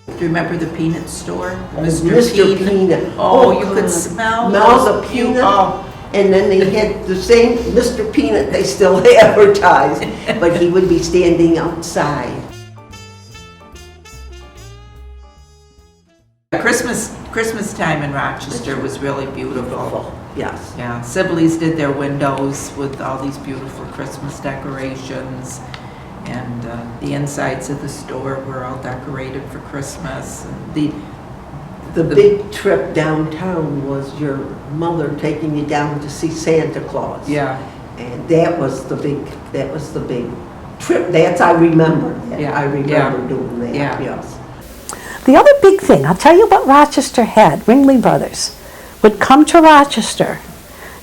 Do you remember the peanut store? Mr. Peanut. Oh, you could smell the peanut. Oh. And then they had the same Mr. Peanut they still advertised, but he would be standing outside. Christmas time in Rochester was really beautiful. Yes. Yeah, Sibley's did their windows with all these beautiful Christmas decorations, and the insides of the store were all decorated for Christmas. And the big trip downtown was your mother taking you down to see Santa Claus. Yeah. And that was the big trip. That's, I remember that. Yeah. I remember doing that. Yeah. Yes. The other big thing, I'll tell you what Rochester had, Ringley Brothers would come to Rochester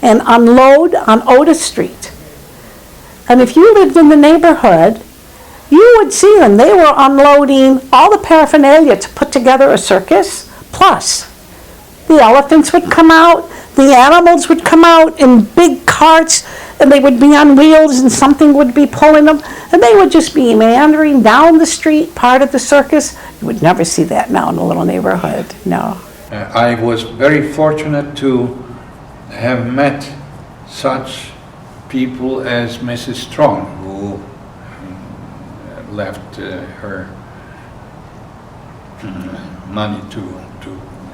and unload on Otis Street. And if you lived in the neighborhood, you would see them. They were unloading all the paraphernalia to put together a circus. Plus, the elephants would come out, the animals would come out in big carts, and they would be on wheels and something would be pulling them, and they would just be meandering down the street, part of the circus. You would never see that now in a little neighborhood, no. I was very fortunate to have met such people as Mrs. Strong, who left her money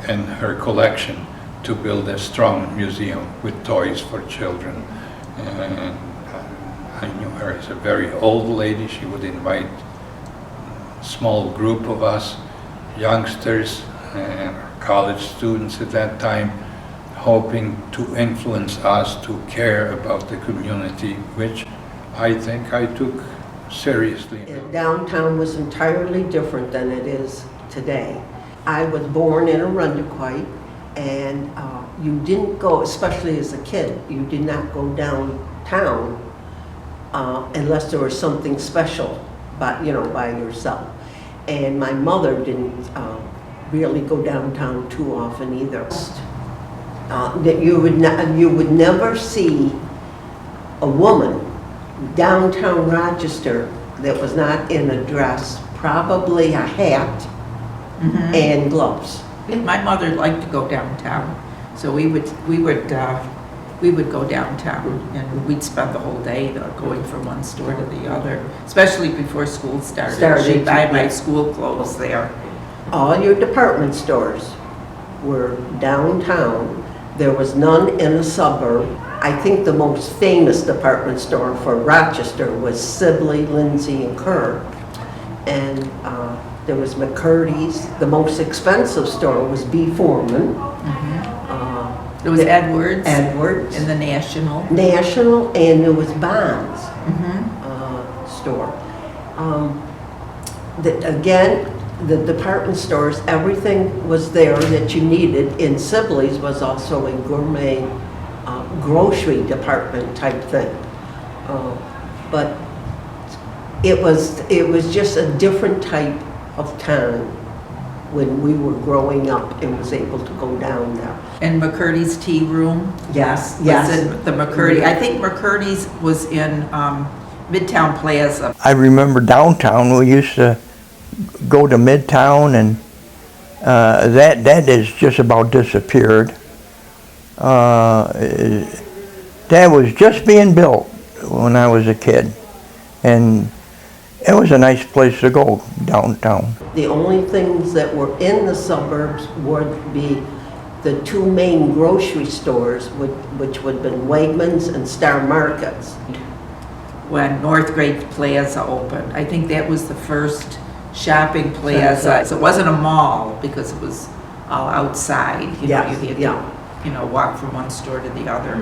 and her collection to build a Strong museum with toys for children. And I knew her as a very old lady. She would invite a small group of us, youngsters and college students at that time, hoping to influence us to care about the community, which I think I took seriously. Downtown was entirely different than it is today. I was born in Arundequite, and you didn't go, especially as a kid, you did not go downtown unless there was something special, by yourself. And my mother didn't really go downtown too often either. That you would never see a woman downtown Rochester that was not in a dress, probably a hat and gloves. My mother liked to go downtown, so we would go downtown, and we'd spend the whole day going from one store to the other, especially before school started. She'd buy my school clothes there. All your department stores were downtown. There was none in a suburb. I think the most famous department store for Rochester was Sibley, Lindsay, and Kerr. And there was McCurdy's. The most expensive store was B. Foreman. There was Edwards. Edwards. And the National. And there was Bond's store. The department stores, everything was there that you needed. In Sibley's was also a gourmet grocery department type thing. But it was just a different type of town when we were growing up and was able to go down there. And McCurdy's Tea Room. Yes. Was in the McCurdy. I think McCurdy's was in Midtown Plaza. I remember downtown, we used to go to Midtown, and that has just about disappeared. That was just being built when I was a kid, and it was a nice place to go downtown. The only things that were in the suburbs would be the two main grocery stores, which would have been Wegmans and Star Markets. When Northgate Plaza opened, I think that was the first shopping plaza. So it wasn't a mall because it was all outside. You had to walk from one store to the other.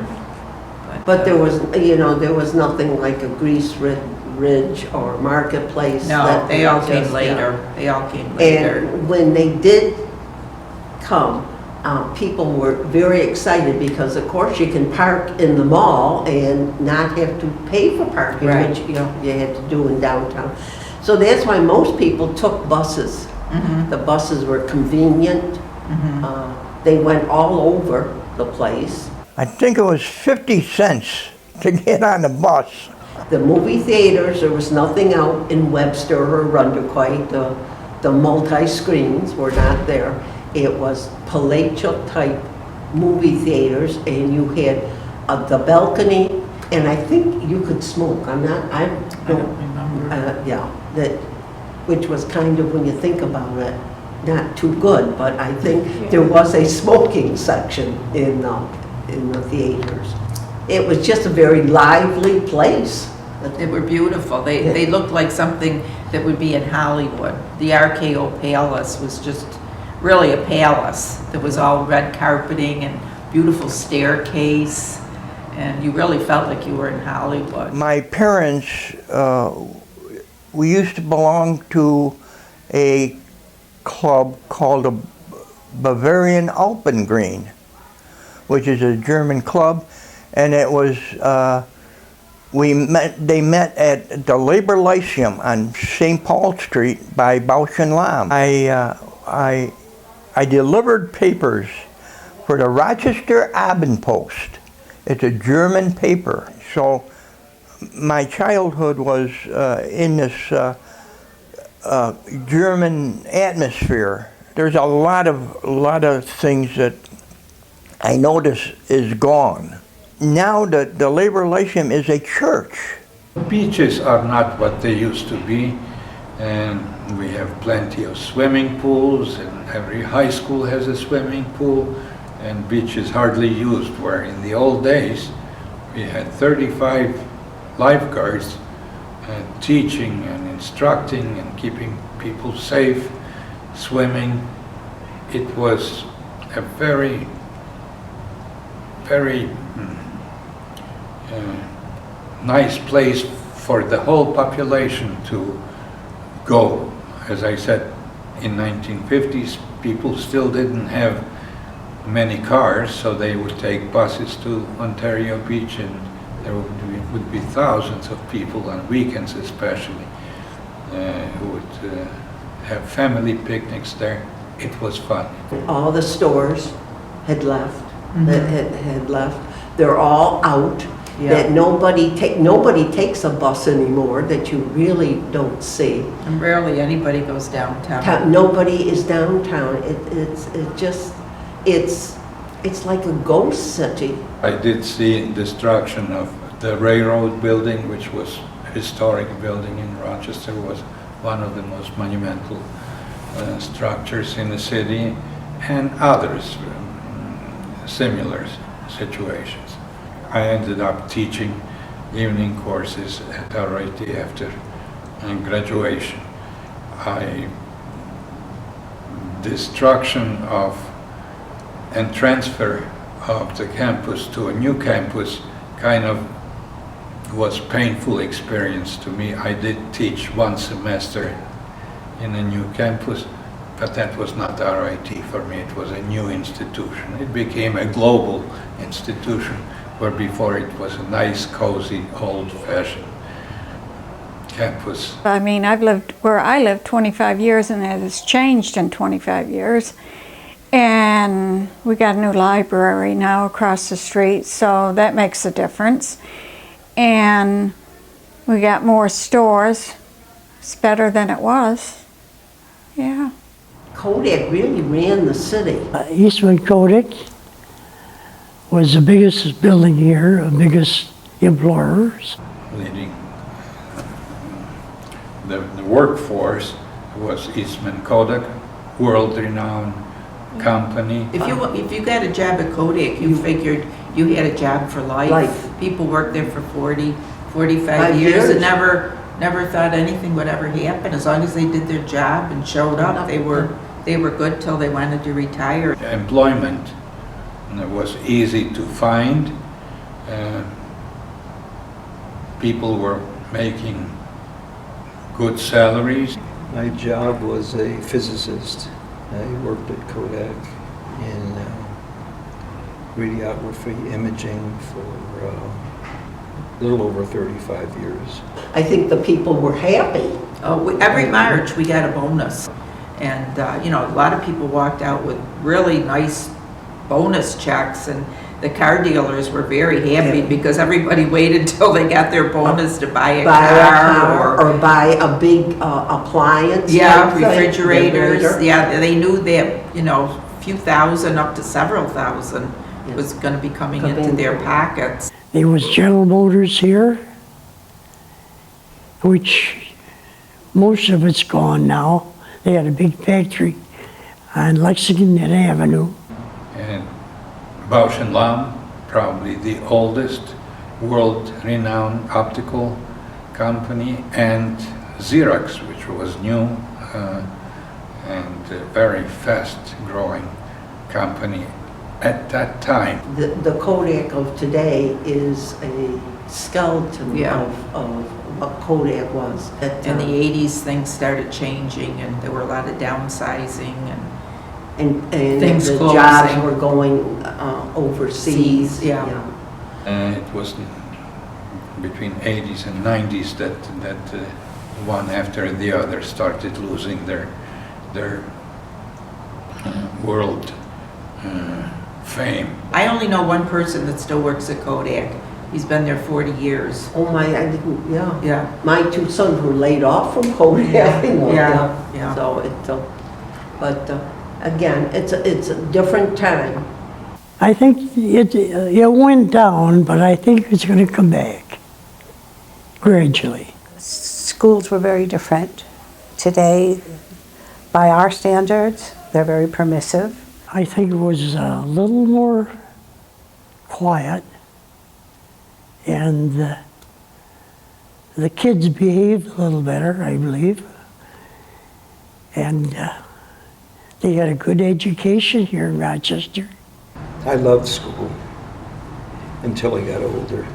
But there was nothing like a Grease Ridge or Marketplace. No, they all came later. They all came later. And when they did come, people were very excited because, of course, you can park in the mall and not have to pay for parking, right, which you had to do in downtown. So that's why most people took buses. The buses were convenient. They went all over the place. I think it was 50 cents to get on the bus. The movie theaters, there was nothing out in Webster or Arundequite. The multi-screens were not there. It was palatial-type movie theaters, and you had the balcony, and I think you could smoke. I I don't remember. yeah, that, which was kind of, when you think about it, not too good, but I think there was a smoking section in the theaters. It was just a very lively place. They were beautiful. They looked like something that would be in Hollywood. The RKO Palace was just really a palace. There was all red carpeting and beautiful staircase, and you really felt like you were in Hollywood. My parents, we used to belong to a club called a Bavarian Alpengreen, which is a German club, and it was, they met at the Labor Lyceum on St. Paul Street by Bausch and Lomb. I delivered papers for the Rochester Abendpost. It's a German paper. So my childhood was in this German atmosphere. There's a lot of things that I notice is gone. Now the Labor Lyceum is a church. Beaches are not what they used to be, and we have plenty of swimming pools, and every high school has a swimming pool, and beaches hardly used, where in the old days we had 35 lifeguards teaching and instructing and keeping people safe, swimming. It was a very nice place for the whole population to go. As I said, in 1950s, people still didn't have many cars, so they would take buses to Ontario Beach, and there would be thousands of people on weekends especially who would have family picnics there. It was fun. All the stores had left, had left. They're all out. Yeah. That nobody takes a bus anymore, that you really don't see. And rarely anybody goes downtown. Nobody is downtown. It's like a ghost city. I did see destruction of the railroad building, which was a historic building in Rochester, was one of the most monumental structures in the city, and others, similar situations. I ended up teaching evening courses at RIT after graduation. Destruction of and transfer of the campus to a new campus kind of was painful experience to me. I did teach one semester in a new campus, but that was not RIT for me. It was a new institution. It became a global institution, where before it was a nice, cozy, old-fashioned campus. I mean, I've lived where I lived 25 years, and it has changed in 25 years. And we got a new library now across the street, so that makes a difference. And we got more stores. It's better than it was. Yeah. Kodak really ran the city. Eastman Kodak was the biggest building here, the biggest employers. Leading the workforce was Eastman Kodak, world-renowned company. If you got a job at Kodak, you figured you had a job for life. People worked there for 40, 45 years and never thought anything would ever happen. As long as they did their job and showed up, they were good till they wanted to retire. Employment was easy to find. People were making good salaries. My job was a physicist. I worked at Kodak in radiography imaging for a little over 35 years. I think the people were happy. Every March we got a bonus, and a lot of people walked out with really nice bonus checks, and the car dealers were very happy because everybody waited till they got their bonus to buy a Buy a car car or buy a big appliance. yeah, type thing. refrigerators. Refrigerator. Yeah, they knew that, you know, a few thousand up to several thousand was going to be coming into their pockets. There was General Motors here, which most of it's gone now. They had a big factory on Lexington Avenue. And Bausch and Lomb, probably the oldest world-renowned optical company, and Xerox, which was new and a very fast-growing company at that time. The Kodak of today is a skeleton Yeah. of what Kodak was. In the 80s, things started changing, and there were a lot of downsizing, and and things the closing. jobs were going overseas. Yeah. It was between 80s and 90s that one after the other started losing their world fame. Uh-huh. I only know one person that still works at Kodak. He's been there 40 years. Oh my, I didn't, yeah. Yeah. My two sons were laid off from Kodak. You know, Yeah. So but again, it's a different time. I think it went down, but I think it's going to come back gradually. Schools were very different. Today, by our standards, they're very permissive. I think it was a little more quiet, and the kids behaved a little better, I believe. And they had a good education here in Rochester. I loved school until I got older.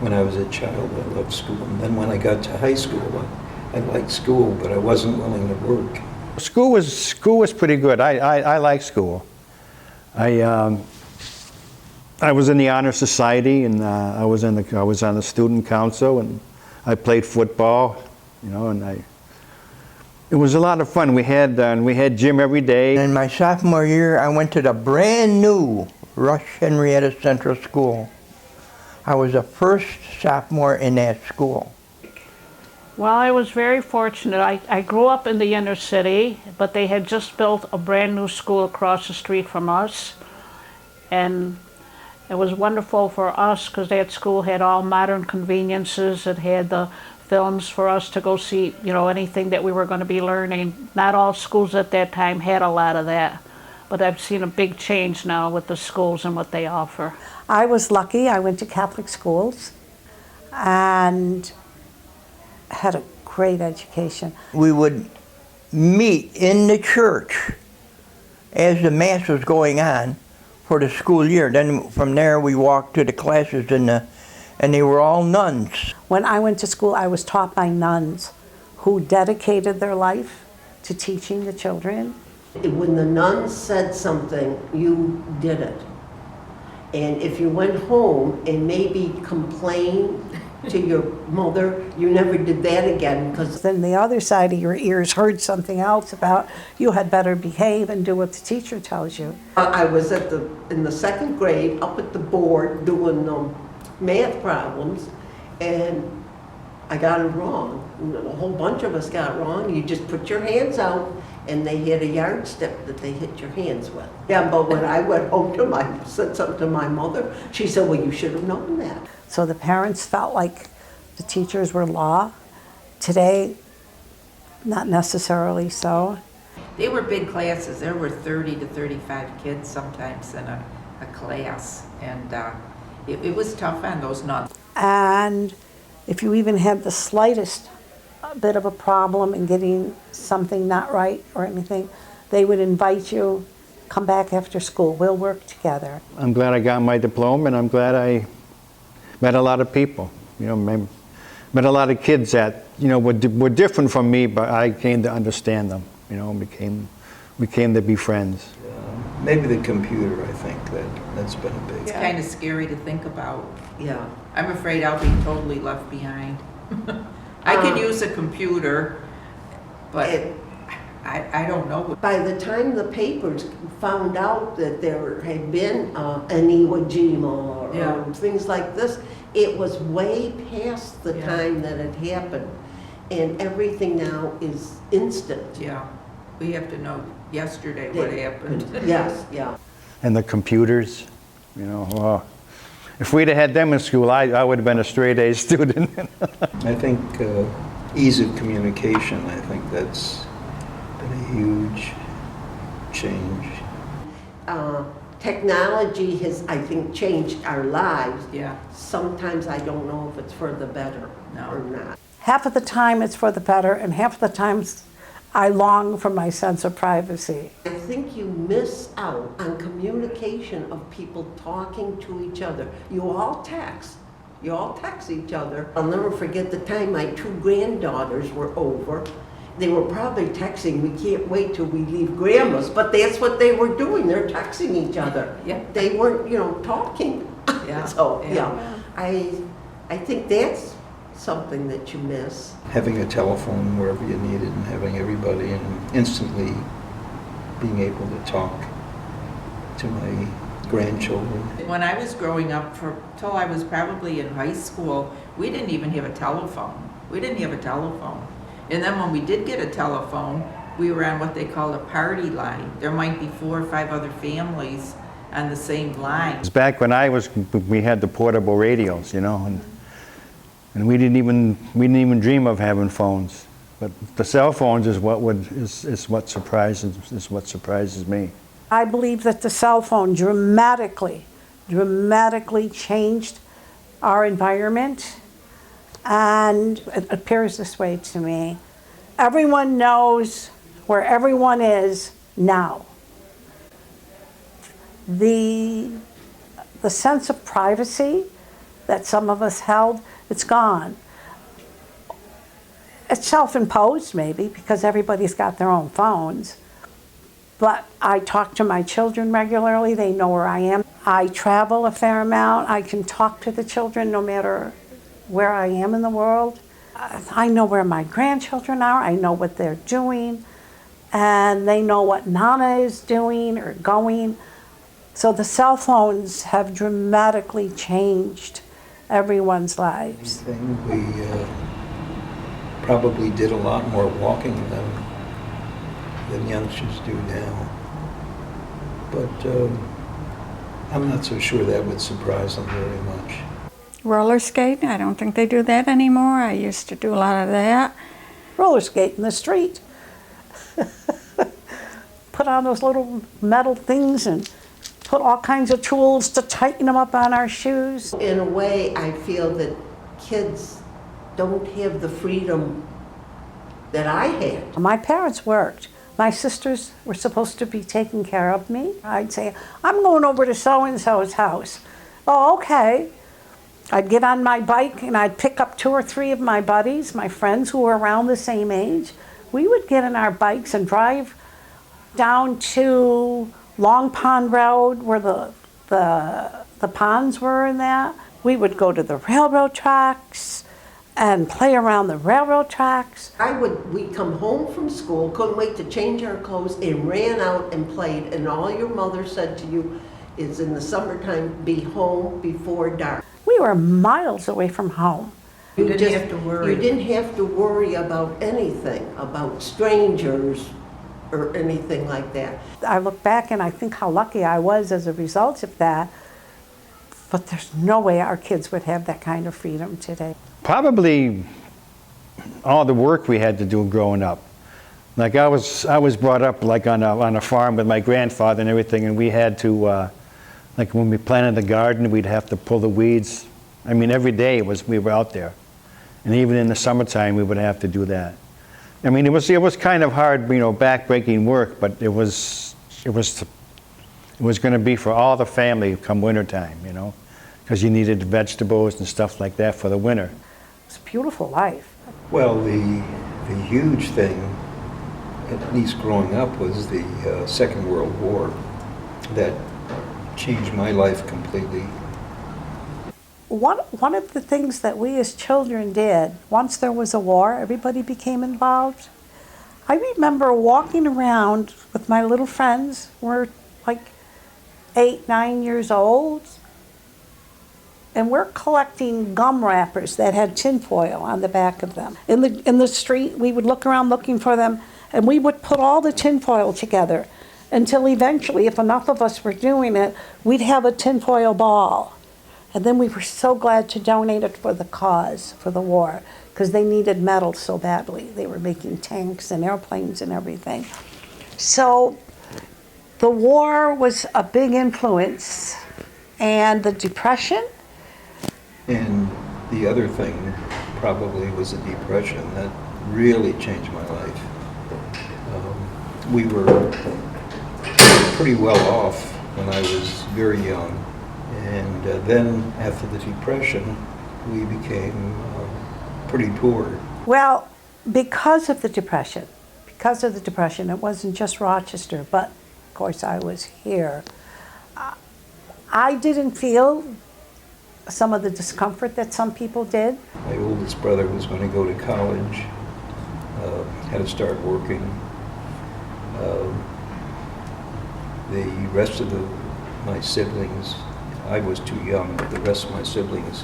When I was a child, I loved school. And then when I got to high school, I liked school, but I wasn't willing to work. School was pretty good. I like school. I was in the honor society, and I was on the student council, and I played football, you know, and it was a lot of fun. We had gym every day. In my sophomore year, I went to the brand new Rush Henrietta Central School. I was the first sophomore in that school. Well, I was very fortunate. I grew up in the inner city, but they had just built a brand new school across the street from us. And it was wonderful for us because that school had all modern conveniences. It had the films for us to go see, you know, anything that we were going to be learning. Not all schools at that time had a lot of that, but I've seen a big change now with the schools and what they offer. I was lucky. I went to Catholic schools and had a great education. We would meet in the church as the Mass was going on for the school year. Then from there we walked to the classes and they were all nuns. When I went to school, I was taught by nuns who dedicated their life to teaching the children. When the nuns said something, you did it. And if you went home and maybe complained to your mother, you never did that again, because Then the other side of your ears heard something else about you had better behave and do what the teacher tells you. I was in the second grade up at the board doing math problems, and I got it wrong. A whole bunch of us got it wrong. You just put your hands out, and they had a yardstick that they hit your hands with. Yeah, but when I went home said something to my mother, she said, well, you should have known that. So the parents felt like the teachers were law. Today, not necessarily so. They were big classes. There were 30 to 35 kids sometimes in a class, and it was tough on those nuns. And if you even had the slightest bit of a problem in getting something not right or anything, they would invite you, come back after school, we'll work together. I'm glad I got my diploma, and I'm glad I met a lot of people. You know, met a lot of kids that, you know, were different from me, but I came to understand them. You know, we came to be friends. Maybe the computer, I think, that's been a big... It's kind of scary to think about. Yeah. I'm afraid I'll be totally left behind. I can use a computer, but I don't know. By the time the papers found out that there had been an Iwo Jima Yeah. or things like this, it was way past the Yeah. time that it happened. And everything now is instant. Yeah, we have to know yesterday what happened. Yes, yeah. And the computers, you know, if we'd have had them in school, I would have been a straight A student. I think ease of communication, I think that's been a huge change. Technology has, I think, changed our lives. Yeah, Sometimes I don't know if it's for the better No. or not. Half of the time it's for the better, and half of the times I long for my sense of privacy. I think you miss out on communication of people talking to each other. You all text each other. I'll never forget the time my two granddaughters were over. They were probably texting, we can't wait till we leave Grandma's, but that's what they were doing, they're texting each other. Yeah. They weren't, talking. Yeah. So, Yeah. I think that's something that you miss. Having a telephone wherever you need it and having everybody and instantly being able to talk to my grandchildren. when I was growing up, till I was probably in high school, we didn't even have a telephone. We didn't have a telephone. And then when we did get a telephone, we were on what they call a party line. There might be 4 or 5 other families on the same line. It's back when we had the portable radios, and we didn't even dream of having phones. But the cell phones is what surprises me. I believe that the cell phone dramatically changed our environment, and it appears this way to me. Everyone knows where everyone is now. The sense of privacy that some of us held, it's gone. It's self-imposed maybe because everybody's got their own phones. But I talk to my children regularly, they know where I am. I travel a fair amount, I can talk to the children no matter where I am in the world. I know where my grandchildren are, I know what they're doing, and they know what Nana is doing or going. So the cell phones have dramatically changed everyone's lives. We probably did a lot more walking than youngsters do now. But I'm not so sure that would surprise them very much. Roller skating, I don't think they do that anymore. I used to do a lot of that. Roller skate in the street. Put on those little metal things and put all kinds of tools to tighten them up on our shoes. In a way, I feel that kids don't have the freedom that I had. My parents worked. My sisters were supposed to be taking care of me. I'd say, I'm going over to so-and-so's house. Oh, okay. I'd get on my bike and I'd pick up 2 or 3 of my buddies, my friends who were around the same age. We would get on our bikes and drive down to Long Pond Road where the ponds were and that. We would go to the railroad tracks and play around the railroad tracks. We'd come home from school, couldn't wait to change our clothes, and ran out and played, and all your mother said to you is in the summertime, be home before dark. We were miles away from home. You didn't have to worry. You didn't have to worry about anything, about strangers or anything like that. I look back and I think how lucky I was as a result of that, but there's no way our kids would have that kind of freedom today. Probably all the work we had to do growing up. Like I was brought up like on a farm with my grandfather and everything, and we had to, like when we planted the garden, we'd have to pull the weeds. I mean, every day we were out there. And even in the summertime, we would have to do that. I mean, it was kind of hard, back-breaking work, but it was going to be for all the family come wintertime, because you needed vegetables and stuff like that for the winter. It's a beautiful life. Well, the huge thing, at least growing up, was the Second World War. That changed my life completely. One of the things that we as children did, once there was a war, everybody became involved. I remember walking around with my little friends. We're like 8, 9 years old. And we're collecting gum wrappers that had tinfoil on the back of them. In the street, we would look around looking for them, and we would put all the tinfoil together until eventually, if enough of us were doing it, we'd have a tinfoil ball. And then we were so glad to donate it for the cause, for the war, because they needed metal so badly. They were making tanks and airplanes and everything. So the war was a big influence, and the Depression. And the other thing probably was the Depression. That really changed my life. We were pretty well off when I was very young. And then after the Depression, we became pretty poor. Well, because of the Depression, it wasn't just Rochester, but of course I was here. I didn't feel some of the discomfort that some people did. My oldest brother was going to go to college, had to start working. The rest of my siblings, I was too young, but the rest of my siblings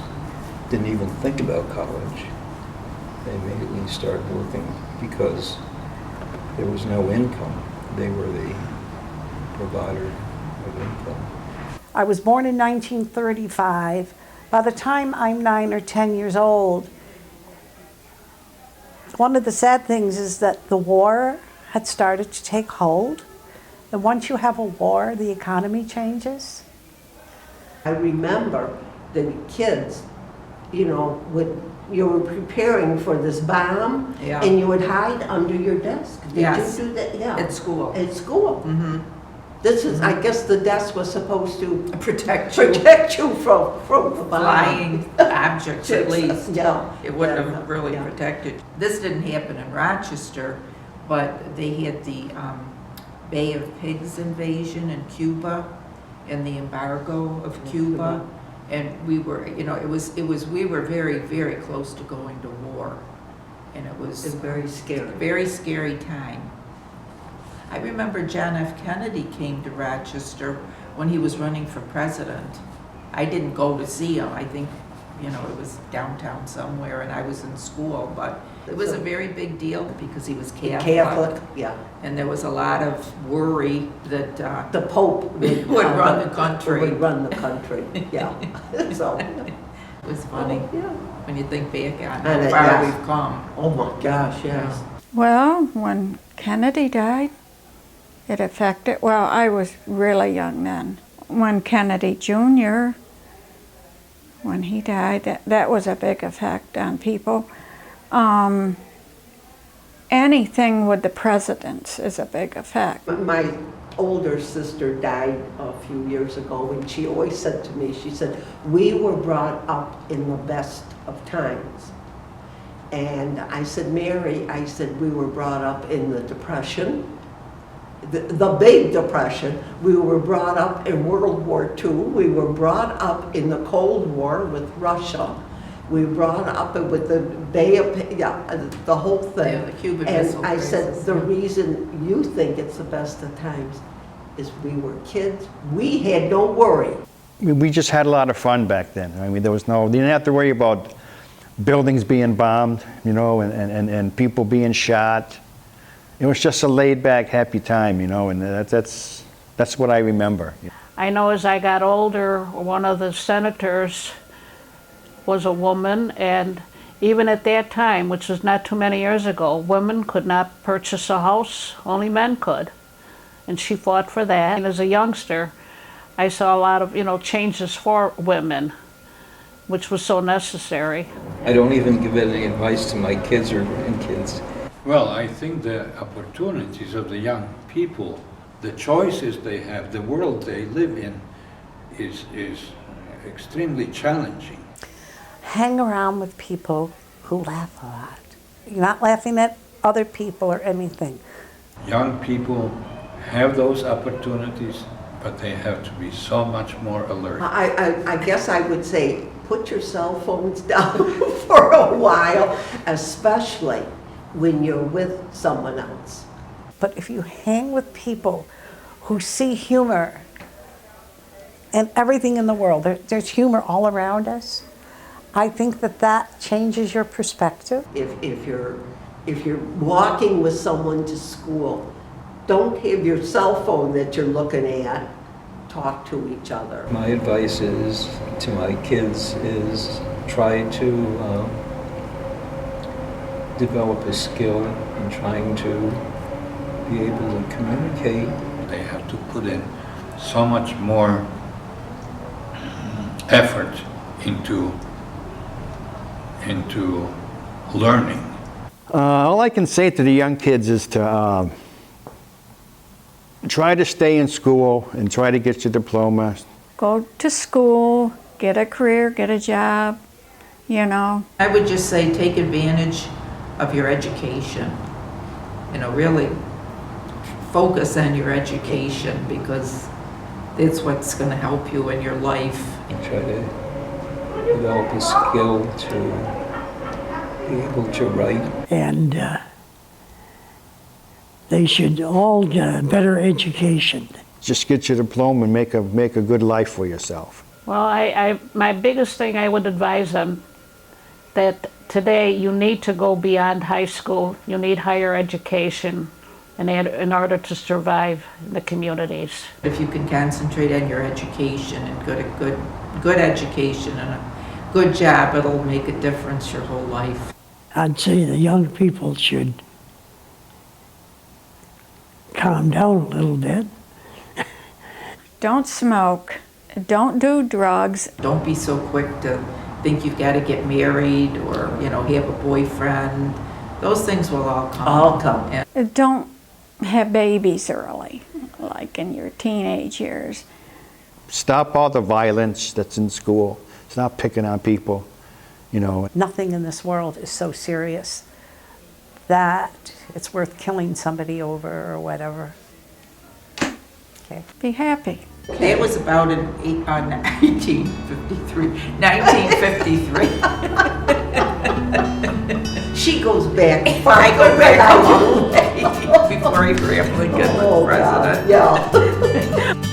didn't even think about college. They immediately started working because there was no income. They were the provider of income. I was born in 1935. By the time I'm 9 or 10 years old, one of the sad things is that the war had started to take hold. And once you have a war, the economy changes. I remember the kids, you were preparing for this bomb, Yeah. and you would hide under your desk. Did Yes. you do that? Yeah. At school. At school. Mm-hmm. This is, I guess the desk was supposed to Protect you. protect you from the bomb. Flying objects at least. Yeah. It wouldn't Yeah. have really Yeah. protected. This didn't happen in Rochester, but they had the Bay of Pigs invasion in Cuba and the embargo of Cuba. And we were, we were very, very close to going to war. And it was It's very scary. very scary time. I remember John F. Kennedy came to Rochester when he was running for president. I didn't go to see him. I think, it was downtown somewhere and I was in school, but it was a very big deal because he was Catholic. Catholic, yeah. And there was a lot of worry that The Pope would run the country. Would run the country, yeah. So, It was funny yeah. when you think back on And how it- far yes. we've come. Oh my gosh, yes. Well, when Kennedy died, it affected, I was really young then. When Kennedy Jr., when he died, that was a big effect on people. Anything with the presidents is a big effect. My older sister died a few years ago, and she always said to me, she said, we were brought up in the best of times. And I said, Mary, I said, we were brought up in the Depression, the big Depression. We were brought up in World War II. We were brought up in the Cold War with Russia. We were brought up with the Bay of, the whole thing. Yeah, the Cuban Missile And I said, Crisis. the reason you think it's the best of times is we were kids. We had no worry. We just had a lot of fun back then. I mean, you didn't have to worry about buildings being bombed, and people being shot. It was just a laid-back, happy time, and that's what I remember. I know as I got older, one of the senators was a woman, and even at that time, which was not too many years ago, women could not purchase a house, only men could. And she fought for that. And as a youngster, I saw a lot of, changes for women, which was so necessary. I don't even give any advice to my kids or grandkids. Well, I think the opportunities of the young people, the choices they have, the world they live in is extremely challenging. Hang around with people who laugh a lot. You're not laughing at other people or anything. Young people have those opportunities, but they have to be so much more alert. I guess I would say, put your cell phones down for a while, especially when you're with someone else. But if you hang with people who see humor in everything in the world, there's humor all around us, I think that changes your perspective. If you're walking with someone to school, don't have your cell phone that you're looking at. Talk to each other. My advice is to my kids is try to develop a skill in trying to be able to communicate. They have to put in so much more effort into learning. All I can say to the young kids is to try to stay in school and try to get your diploma. Go to school, get a career, get a job, you know. I would just say take advantage of your education. You know, really focus on your education because it's what's going to help you in your life. Try to develop a skill to be able to write. And they should all get a better education. Just get your diploma and make a good life for yourself. Well, my biggest thing I would advise them that today you need to go beyond high school. You need higher education in order to survive in the communities. If you can concentrate on your education and get a good education and a good job, it'll make a difference your whole life. I'd say the young people should calm down a little bit. Don't smoke, don't do drugs. Don't be so quick to think you've got to get married or, you know, have a boyfriend. Those things will all come. All come. And Don't have babies early, like in your teenage years. Stop all the violence that's in school. Stop picking on people, you know. Nothing in this world is so serious that it's worth killing somebody over or whatever. Okay. Be happy. that was about in 1953. 1953. She goes back. I go back a long way before Abraham Lincoln was Oh, president. God, yeah.